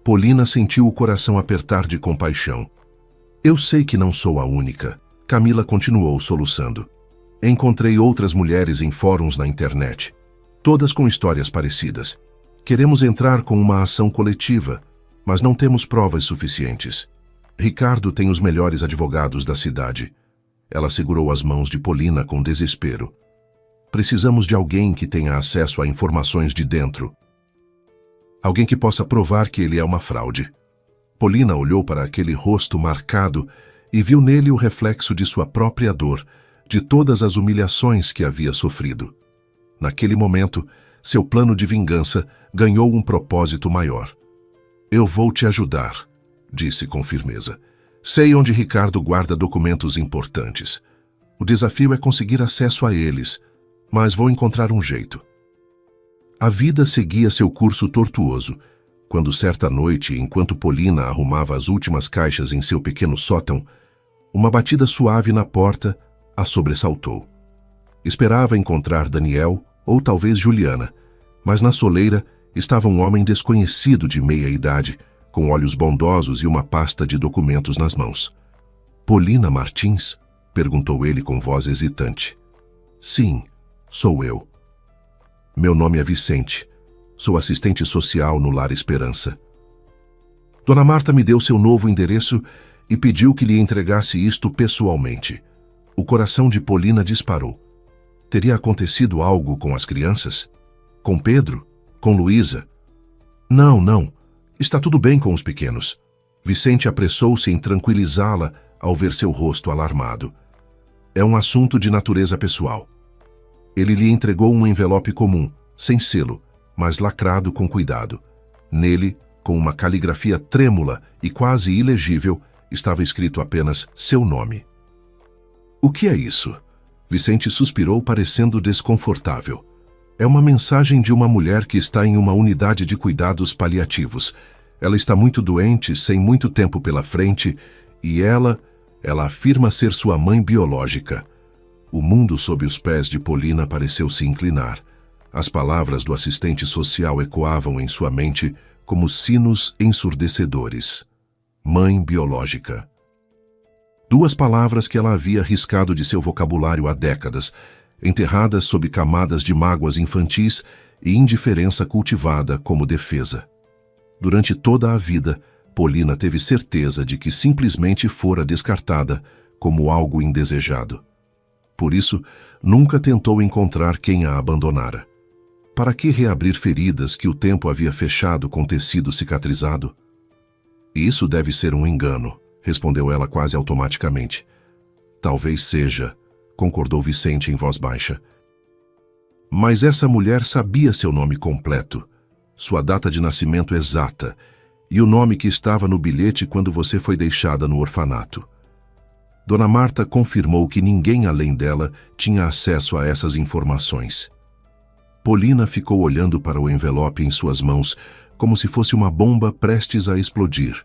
Speaker 1: Polina sentiu o coração apertar de compaixão. "Eu sei que não sou a única." Camila continuou soluçando. "Encontrei outras mulheres em fóruns na internet, todas com histórias parecidas. Queremos entrar com uma ação coletiva, mas não temos provas suficientes. Ricardo tem os melhores advogados da cidade." Ela segurou as mãos de Polina com desespero. "Precisamos de alguém que tenha acesso a informações de dentro. Alguém que possa provar que ele é uma fraude." Polina olhou para aquele rosto marcado e viu nele o reflexo de sua própria dor, de todas as humilhações que havia sofrido. Naquele momento, seu plano de vingança ganhou um propósito maior. "Eu vou te ajudar", disse com firmeza. "Sei onde Ricardo guarda documentos importantes. O desafio é conseguir acesso a eles, mas vou encontrar um jeito." A vida seguia seu curso tortuoso, quando certa noite, enquanto Polina arrumava as últimas caixas em seu pequeno sótão, uma batida suave na porta a sobressaltou. Esperava encontrar Daniel ou talvez Juliana, mas na soleira estava um homem desconhecido de meia idade, com olhos bondosos e uma pasta de documentos nas mãos. "Polina Martins?" perguntou ele com voz hesitante. "Sim, sou eu. Meu nome é Vicente. Sou assistente social no Lar Esperança. Dona Marta me deu seu novo endereço e pediu que lhe entregasse isto pessoalmente." O coração de Polina disparou. Teria acontecido algo com as crianças? Com Pedro? Com Luísa? Não. Está tudo bem com os pequenos." Vicente apressou-se em tranquilizá-la ao ver seu rosto alarmado. "É um assunto de natureza pessoal." Ele lhe entregou um envelope comum, sem selo, mas lacrado com cuidado. Nele, com uma caligrafia trêmula e quase ilegível, estava escrito apenas seu nome. "O que é isso?" Vicente suspirou, parecendo desconfortável. "É uma mensagem de uma mulher que está em uma unidade de cuidados paliativos. Ela está muito doente, sem muito tempo pela frente, e ela afirma ser sua mãe biológica." O mundo sob os pés de Polina pareceu se inclinar. As palavras do assistente social ecoavam em sua mente como sinos ensurdecedores. Mãe biológica. 2 palavras que ela havia riscado de seu vocabulário há décadas, enterradas sob camadas de mágoas infantis e indiferença cultivada como defesa. Durante toda a vida, Polina teve certeza de que simplesmente fora descartada como algo indesejado. Por isso, nunca tentou encontrar quem a abandonara. Para que reabrir feridas que o tempo havia fechado com tecido cicatrizado? "Isso deve ser um engano", respondeu ela quase automaticamente. "Talvez seja", concordou Vicente em voz baixa. Mas essa mulher sabia seu nome completo, sua data de nascimento exata, e o nome que estava no bilhete quando você foi deixada no orfanato. Dona Marta confirmou que ninguém além dela tinha acesso a essas informações. Polina ficou olhando para o envelope em suas mãos como se fosse uma bomba prestes a explodir.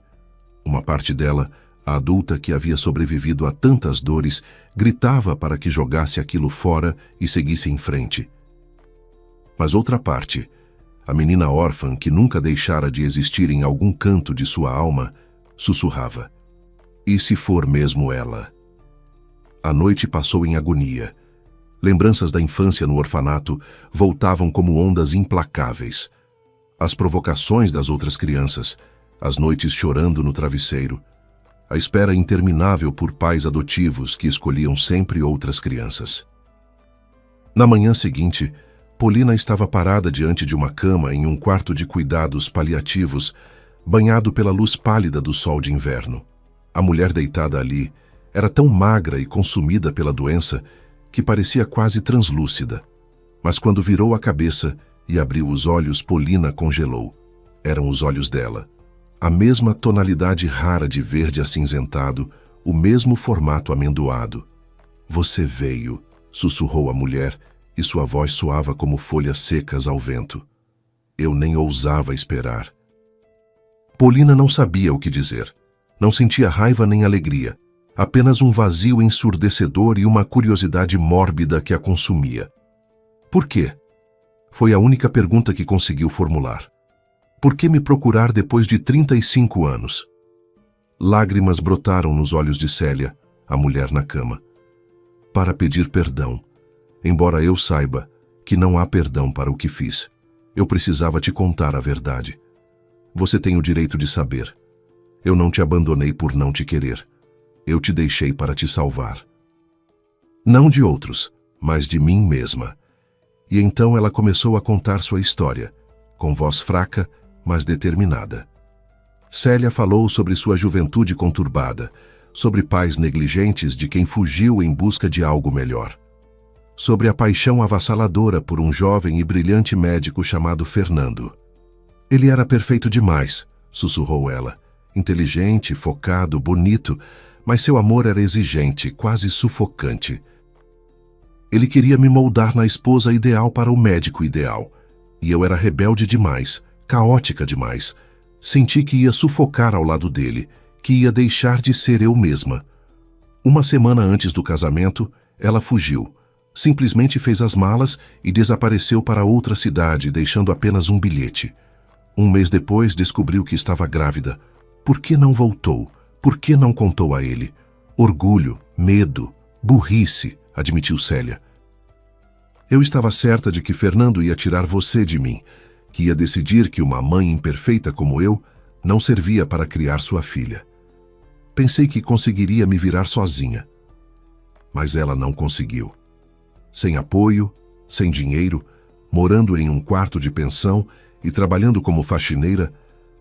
Speaker 1: Uma parte dela, a adulta que havia sobrevivido a tantas dores, gritava para que jogasse aquilo fora e seguisse em frente. Mas outra parte, a menina órfã que nunca deixara de existir em algum canto de sua alma, sussurrava: "E se for mesmo ela?" A noite passou em agonia. Lembranças da infância no orfanato voltavam como ondas implacáveis. As provocações das outras crianças, as noites chorando no travesseiro, a espera interminável por pais adotivos que escolhiam sempre outras crianças. Na manhã seguinte, Polina estava parada diante de uma cama em um quarto de cuidados paliativos, banhado pela luz pálida do sol de inverno. A mulher deitada ali era tão magra e consumida pela doença que parecia quase translúcida. Mas quando virou a cabeça e abriu os olhos, Polina congelou. Eram os olhos dela. A mesma tonalidade rara de verde acinzentado, o mesmo formato amendoado. "Você veio", sussurrou a mulher, e sua voz soava como folhas secas ao vento. Eu nem ousava esperar. Polina não sabia o que dizer. Não sentia raiva nem alegria. Apenas um vazio ensurdecedor e uma curiosidade mórbida que a consumia. Por quê? Foi a única pergunta que conseguiu formular. Por que me procurar depois de 35 anos? Lágrimas brotaram nos olhos de Célia, a mulher na cama. Para pedir perdão, embora eu saiba que não há perdão para o que fiz. Eu precisava te contar a verdade. Você tem o direito de saber. Eu não te abandonei por não te querer. Eu te deixei para te salvar. Não de outros, mas de mim mesma. E então ela começou a contar sua história, com voz fraca, mas determinada. Célia falou sobre sua juventude conturbada, sobre pais negligentes de quem fugiu em busca de algo melhor. Sobre a paixão avassaladora por um jovem e brilhante médico chamado Fernando. Ele era perfeito demais, sussurrou ela. Inteligente, focado, bonito, mas seu amor era exigente, quase sufocante. Ele queria me moldar na esposa ideal para o médico ideal. E eu era rebelde demais, caótica demais. Senti que ia sufocar ao lado dele, que ia deixar de ser eu mesma. Uma semana antes do casamento, ela fugiu. Simplesmente fez as malas e desapareceu para outra cidade, deixando apenas um bilhete. Um mês depois, descobriu que estava grávida. Por que não voltou? Por que não contou a ele? Orgulho, medo, burrice, admitiu Célia. Eu estava certa de que Fernando ia tirar você de mim, que ia decidir que uma mãe imperfeita como eu não servia para criar sua filha. Pensei que conseguiria me virar sozinha. Mas ela não conseguiu. Sem apoio, sem dinheiro, morando em um quarto de pensão e trabalhando como faxineira,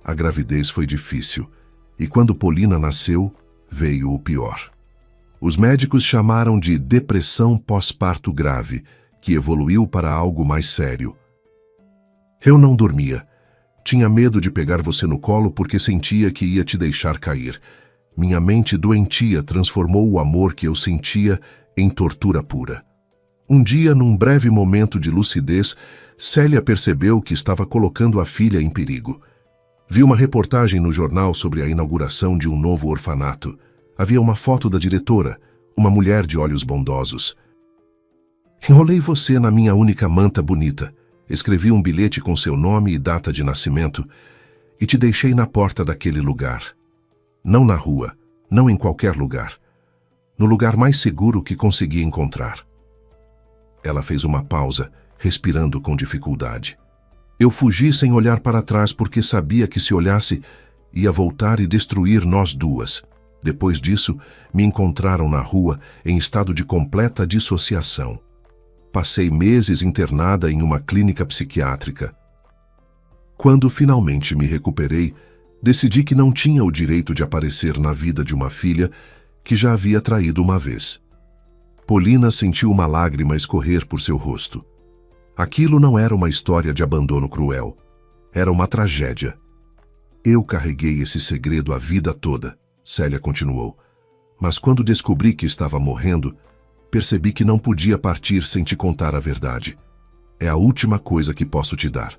Speaker 1: a gravidez foi difícil. E quando Polina nasceu, veio o pior. Os médicos chamaram de depressão pós-parto grave, que evoluiu para algo mais sério. Eu não dormia. Tinha medo de pegar você no colo porque sentia que ia te deixar cair. Minha mente doentia transformou o amor que eu sentia em tortura pura. Um dia, num breve momento de lucidez, Célia percebeu que estava colocando a filha em perigo. Vi uma reportagem no jornal sobre a inauguração de um novo orfanato. Havia uma foto da diretora, uma mulher de olhos bondosos. Enrolei você na minha única manta bonita, escrevi um bilhete com seu nome e data de nascimento e te deixei na porta daquele lugar. Não na rua, não em qualquer lugar. No lugar mais seguro que consegui encontrar. Ela fez uma pausa, respirando com dificuldade. Eu fugi sem olhar para trás porque sabia que se olhasse, ia voltar e destruir nós duas. Depois disso, me encontraram na rua em estado de completa dissociação. Passei meses internada em uma clínica psiquiátrica. Quando finalmente me recuperei, decidi que não tinha o direito de aparecer na vida de uma filha que já havia traído uma vez. Polina sentiu uma lágrima escorrer por seu rosto. Aquilo não era uma história de abandono cruel. Era uma tragédia. Eu carreguei esse segredo a vida toda, Célia continuou. Mas quando descobri que estava morrendo, percebi que não podia partir sem te contar a verdade. É a última coisa que posso te dar.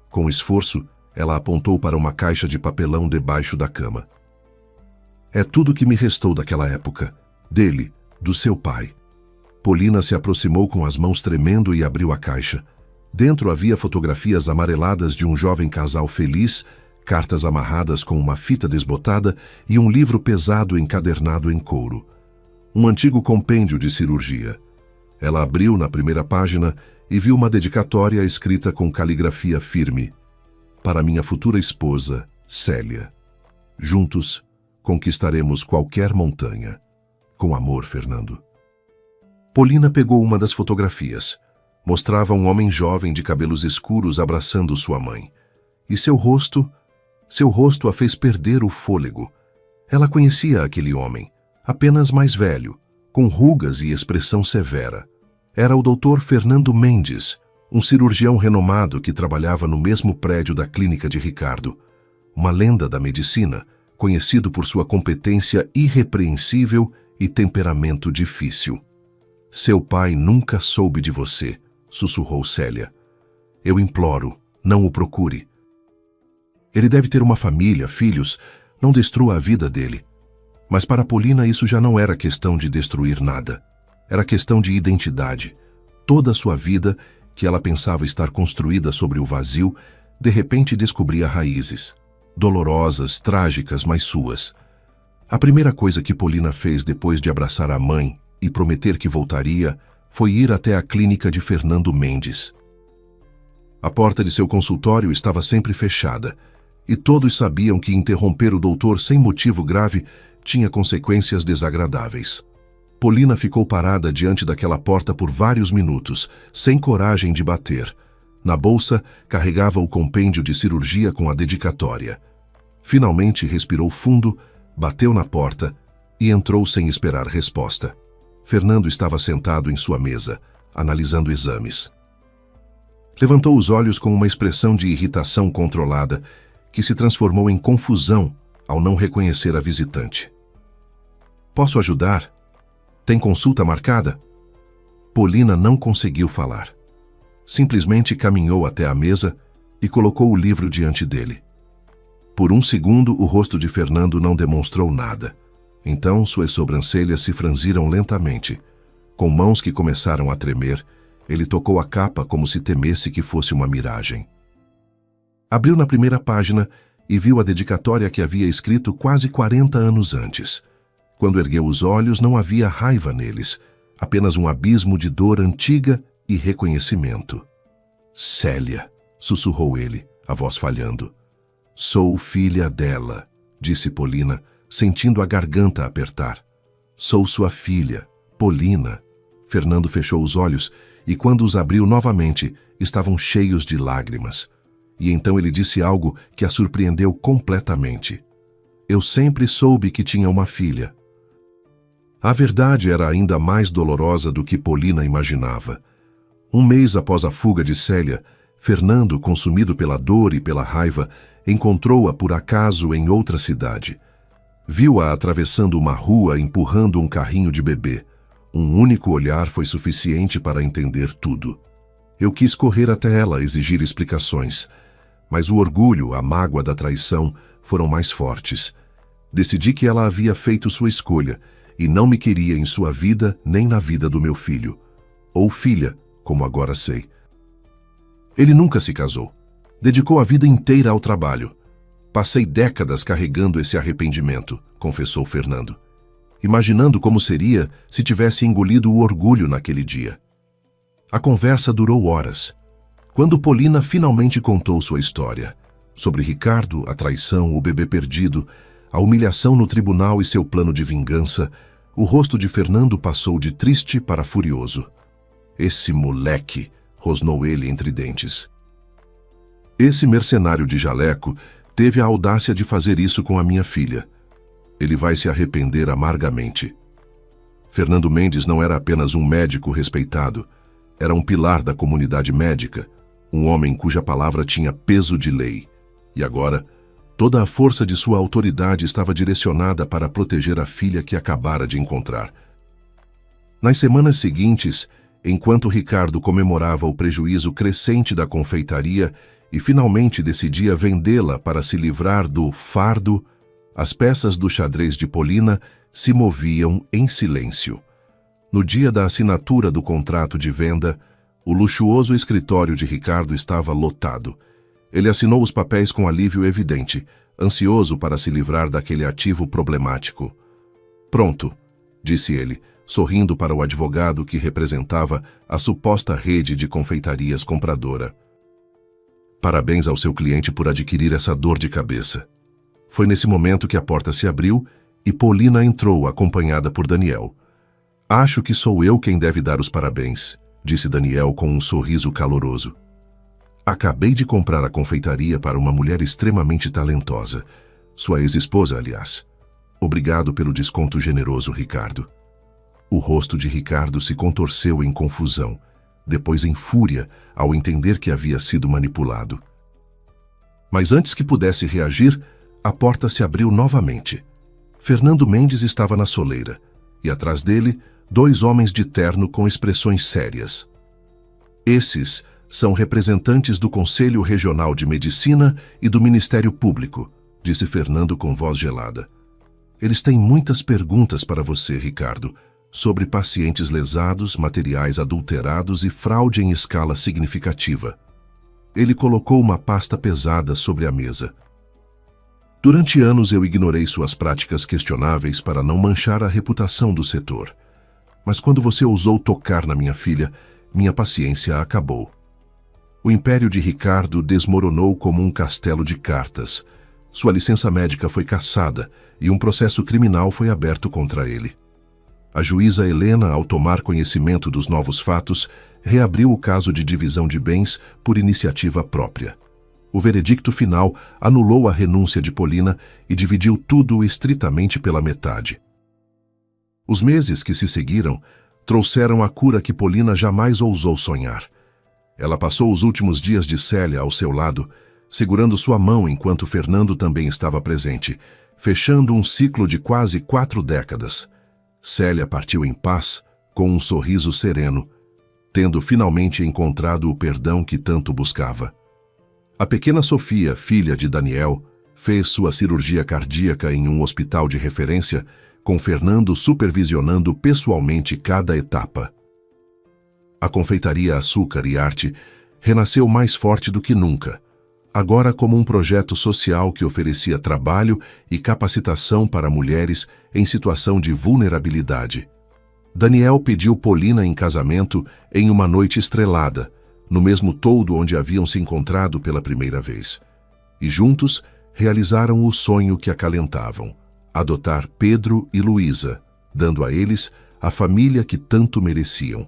Speaker 1: Com esforço, ela apontou para uma caixa de papelão debaixo da cama. É tudo que me restou daquela época. Dele, do seu pai. Polina se aproximou com as mãos tremendo e abriu a caixa. Dentro havia fotografias amareladas de um jovem casal feliz, cartas amarradas com uma fita desbotada e um livro pesado encadernado em couro. Um antigo compêndio de cirurgia. Ela abriu na primeira página e viu uma dedicatória escrita com caligrafia firme. Para minha futura esposa, Célia. Juntos, conquistaremos qualquer montanha. Com amor, Fernando. Polina pegou uma das fotografias. Mostrava um homem jovem de cabelos escuros abraçando sua mãe. E seu rosto a fez perder o fôlego. Ela conhecia aquele homem, apenas mais velho, com rugas e expressão severa. Era o Dr. Fernando Mendes, um cirurgião renomado que trabalhava no mesmo prédio da clínica de Ricardo. Uma lenda da medicina, conhecido por sua competência irrepreensível e temperamento difícil. Seu pai nunca soube de você, sussurrou Célia. Eu imploro, não o procure. Ele deve ter uma família, filhos, não destrua a vida dele. Mas para Polina isso já não era questão de destruir nada. Era questão de identidade. Toda a sua vida, que ela pensava estar construída sobre o vazio, de repente descobria raízes. Dolorosas, trágicas, mas suas. A primeira coisa que Polina fez depois de abraçar a mãe e prometer que voltaria foi ir até a clínica de Fernando Mendes. A porta de seu consultório estava sempre fechada, e todos sabiam que interromper o doutor sem motivo grave tinha consequências desagradáveis. Polina ficou parada diante daquela porta por vários minutos, sem coragem de bater. Na bolsa, carregava o compêndio de cirurgia com a dedicatória. Finalmente respirou fundo, bateu na porta e entrou sem esperar resposta. Fernando estava sentado em sua mesa, analisando exames. Levantou os olhos com uma expressão de irritação controlada, que se transformou em confusão ao não reconhecer a visitante. Posso ajudar? Tem consulta marcada? Polina não conseguiu falar. Simplesmente caminhou até a mesa e colocou o livro diante dele. Por um segundo, o rosto de Fernando não demonstrou nada. Então, suas sobrancelhas se franziram lentamente. Com mãos que começaram a tremer, ele tocou a capa como se temesse que fosse uma miragem. Abriu na primeira página e viu a dedicatória que havia escrito quase 40 anos antes. Quando ergueu os olhos, não havia raiva neles, apenas um abismo de dor antiga e reconhecimento. Célia, sussurrou ele, a voz falhando. Sou filha dela, disse Polina, sentindo a garganta apertar. Sou sua filha, Polina. Fernando fechou os olhos e, quando os abriu novamente, estavam cheios de lágrimas. E então ele disse algo que a surpreendeu completamente. Eu sempre soube que tinha uma filha. A verdade era ainda mais dolorosa do que Polina imaginava. Um mês após a fuga de Célia, Fernando, consumido pela dor e pela raiva, encontrou-a por acaso em outra cidade. Viu-a atravessando uma rua empurrando um carrinho de bebê. Um único olhar foi suficiente para entender tudo. Eu quis correr até ela, exigir explicações. Mas o orgulho, a mágoa da traição foram mais fortes. Decidi que ela havia feito sua escolha e não me queria em sua vida nem na vida do meu filho. Ou filha, como agora sei. Ele nunca se casou. Dedicou a vida inteira ao trabalho. Passei décadas carregando esse arrependimento, confessou Fernando, imaginando como seria se tivesse engolido o orgulho naquele dia. A conversa durou horas. Quando Polina finalmente contou sua história, sobre Ricardo, a traição, o bebê perdido, a humilhação no tribunal e seu plano de vingança, o rosto de Fernando passou de triste para furioso. Esse moleque, rosnou ele entre dentes. Esse mercenário de jaleco teve a audácia de fazer isso com a minha filha. Ele vai se arrepender amargamente. Fernando Mendes não era apenas um médico respeitado, era um pilar da comunidade médica, um homem cuja palavra tinha peso de lei. E agora, Toda a força de sua autoridade estava direcionada para proteger a filha que acabara de encontrar. Nas semanas seguintes, enquanto Ricardo comemorava o prejuízo crescente da confeitaria e finalmente decidia vendê-la para se livrar do fardo, as peças do xadrez de Polina se moviam em silêncio. No dia da assinatura do contrato de venda, o luxuoso escritório de Ricardo estava lotado. Ele assinou os papéis com alívio evidente, ansioso para se livrar daquele ativo problemático. "Pronto", disse ele, sorrindo para o advogado que representava a suposta rede de confeitarias compradora. "Parabéns ao seu cliente por adquirir essa dor de cabeça." Foi nesse momento que a porta se abriu e Polina entrou, acompanhada por Daniel. "Acho que sou eu quem deve dar os parabéns", disse Daniel com um sorriso caloroso. "Acabei de comprar a confeitaria para uma mulher extremamente talentosa. Sua ex-esposa, aliás. Obrigado pelo desconto generoso, Ricardo." O rosto de Ricardo se contorceu em confusão, depois em fúria ao entender que havia sido manipulado. Mas antes que pudesse reagir, a porta se abriu novamente. Fernando Mendes estava na soleira, e atrás dele, 2 homens de terno com expressões sérias. "Esses são representantes do Conselho Regional de Medicina e do Ministério Público", disse Fernando com voz gelada. "Eles têm muitas perguntas para você, Ricardo, sobre pacientes lesados, materiais adulterados e fraude em escala significativa." Ele colocou uma pasta pesada sobre a mesa. "Durante anos eu ignorei suas práticas questionáveis para não manchar a reputação do setor. Mas quando você ousou tocar na minha filha, minha paciência acabou." O império de Ricardo desmoronou como um castelo de cartas. Sua licença médica foi cassada e um processo criminal foi aberto contra ele. A juíza Helena, ao tomar conhecimento dos novos fatos, reabriu o caso de divisão de bens por iniciativa própria. O veredicto final anulou a renúncia de Polina e dividiu tudo estritamente pela metade. Os meses que se seguiram trouxeram a cura que Polina jamais ousou sonhar. Ela passou os últimos dias de Célia ao seu lado, segurando sua mão enquanto Fernando também estava presente, fechando um ciclo de quase 4 décadas. Célia partiu em paz, com um sorriso sereno, tendo finalmente encontrado o perdão que tanto buscava. A pequena Sofia, filha de Daniel, fez sua cirurgia cardíaca em um hospital de referência, com Fernando supervisionando pessoalmente cada etapa. A confeitaria Açúcar e Arte renasceu mais forte do que nunca, agora como um projeto social que oferecia trabalho e capacitação para mulheres em situação de vulnerabilidade. Daniel pediu Polina em casamento em uma noite estrelada, no mesmo toldo onde haviam se encontrado pela primeira vez. E juntos realizaram o sonho que acalentavam: adotar Pedro e Luísa, dando a eles a família que tanto mereciam.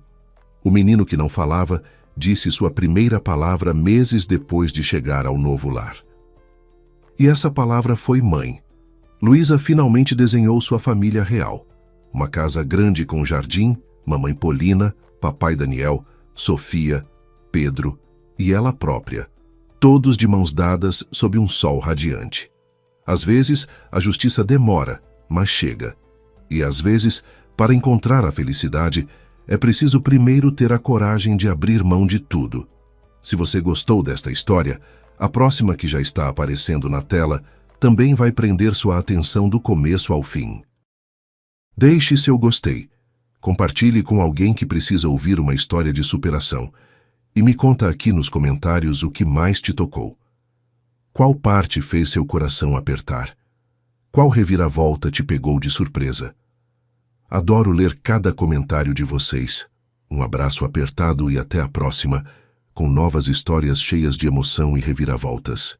Speaker 1: O menino que não falava disse sua primeira palavra meses depois de chegar ao novo lar. E essa palavra foi mãe. Luísa finalmente desenhou sua família real. Uma casa grande com jardim, mamãe Polina, papai Daniel, Sofia, Pedro e ela própria, todos de mãos dadas sob um sol radiante. Às vezes, a justiça demora, mas chega. E às vezes, para encontrar a felicidade, é preciso primeiro ter a coragem de abrir mão de tudo. Se você gostou desta história, a próxima que já está aparecendo na tela também vai prender sua atenção do começo ao fim. Deixe seu gostei, compartilhe com alguém que precisa ouvir uma história de superação e me conta aqui nos comentários o que mais te tocou. Qual parte fez seu coração apertar? Qual reviravolta te pegou de surpresa? Adoro ler cada comentário de vocês. Um abraço apertado e até a próxima, com novas histórias cheias de emoção e reviravoltas.